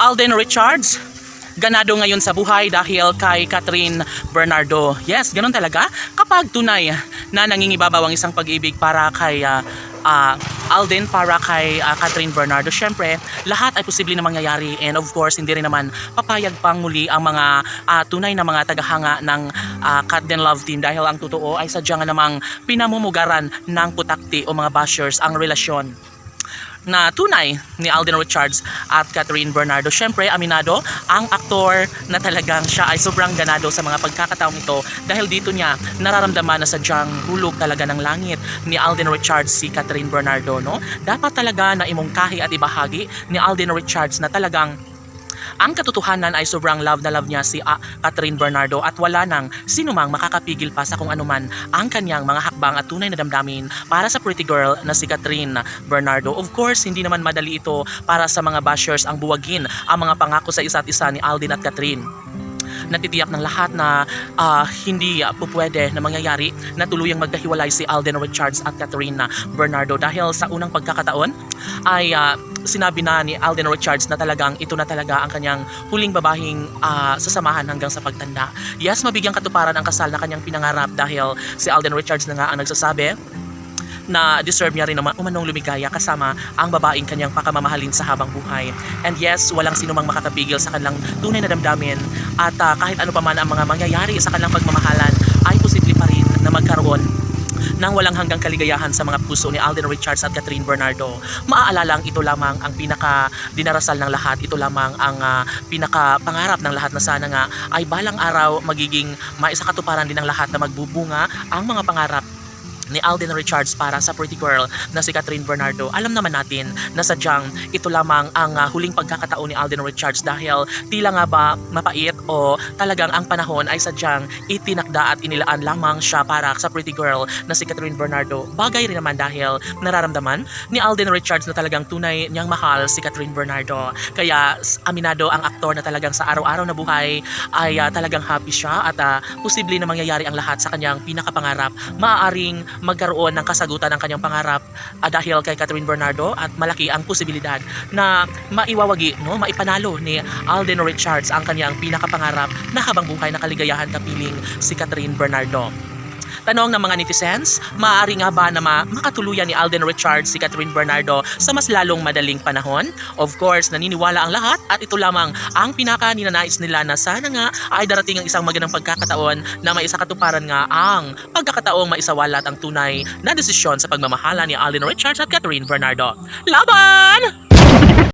Alden Richards, ganado ngayon sa buhay dahil kay Catherine Bernardo. Yes, ganun talaga. Kapag tunay na nangingibabaw ang isang pag-ibig para kay Alden, para kay Catherine Bernardo, syempre lahat ay posible na mangyayari, and of course hindi rin naman papayag pang muli ang mga tunay na mga tagahanga ng Cat Den Love Team dahil ang totoo ay sadyang namang pinamumugaran ng putakti o mga bashers ang relasyon na tunay ni Alden Richards at Catherine Bernardo. Syempre, aminado ang aktor na talagang siya ay sobrang ganado sa mga pagkakataong ito dahil dito niya nararamdaman na sadyang hulog talaga ng langit ni Alden Richards si Catherine Bernardo, no? Dapat talaga na imungkahi at ibahagi ni Alden Richards na talagang ang katotohanan ay sobrang love na love niya si Catherine Bernardo at wala nang sinumang makakapigil pa sa kung anuman ang kanyang mga hakbang at tunay na damdamin para sa pretty girl na si Catherine Bernardo. Of course, hindi naman madali ito para sa mga bashers ang buwagin ang mga pangako sa isa't isa ni Alden at Catherine. Natitiyak ng lahat na hindi pupwede na mangyayari na tuluyang magkahiwalay si Alden Richards at Catherine Bernardo dahil sa unang pagkakataon ay sinabi na ni Alden Richards na talagang ito na talaga ang kanyang huling babahing sasamahan hanggang sa pagtanda. Yes, mabigyang katuparan ang kasal na kanyang pinangarap dahil si Alden Richards na nga ang nagsasabi na deserve niya rin naman umanong lumigaya kasama ang babaeng kanyang pakamamahalin sa habang buhay. And yes, walang sinumang makakapigil sa kanilang tunay na damdamin at kahit ano pa man ang mga mangyayari sa kanilang pagmamahalan ay posible pa rin na magkaroon ng walang hanggang kaligayahan sa mga puso ni Alden Richards at Catherine Bernardo. Maaalalang ito lamang ang pinaka dinarasal ng lahat, ito lamang ang pinaka pangarap ng lahat na sana nga ay balang araw magiging maisakatuparan din ng lahat na magbubunga ang mga pangarap ni Alden Richards para sa pretty girl na si Catherine Bernardo. Alam naman natin na sadyang ito lamang ang huling pagkakataon ni Alden Richards dahil tila nga ba mapait o talagang ang panahon ay sadyang itinakda at inilaan lamang siya para sa pretty girl na si Catherine Bernardo. Bagay rin naman dahil nararamdaman ni Alden Richards na talagang tunay niyang mahal si Catherine Bernardo. Kaya aminado ang aktor na talagang sa araw-araw na buhay ay talagang happy siya at posible na mangyayari ang lahat sa kanyang pinakapangarap. Maaaring magkaroon ng kasagutan ng kanyang pangarap dahil kay Catherine Bernardo at malaki ang posibilidad na maiwawagi, no, maipanalo ni Alden Richards ang kanyang pinakapangarap na habang buhay na kaligayahan kapiling si Catherine Bernardo. Tanong ng mga netizens, maaari nga ba na makatuluyan ni Alden Richards si Catherine Bernardo sa mas lalong madaling panahon? Of course, naniniwala ang lahat at ito lamang ang ninanais nila na sana nga ay darating ang isang magandang pagkakataon na maisakatuparan nga ang pagkakataong maisawalat ang tunay na desisyon sa pagmamahala ni Alden Richards at Catherine Bernardo. Laban!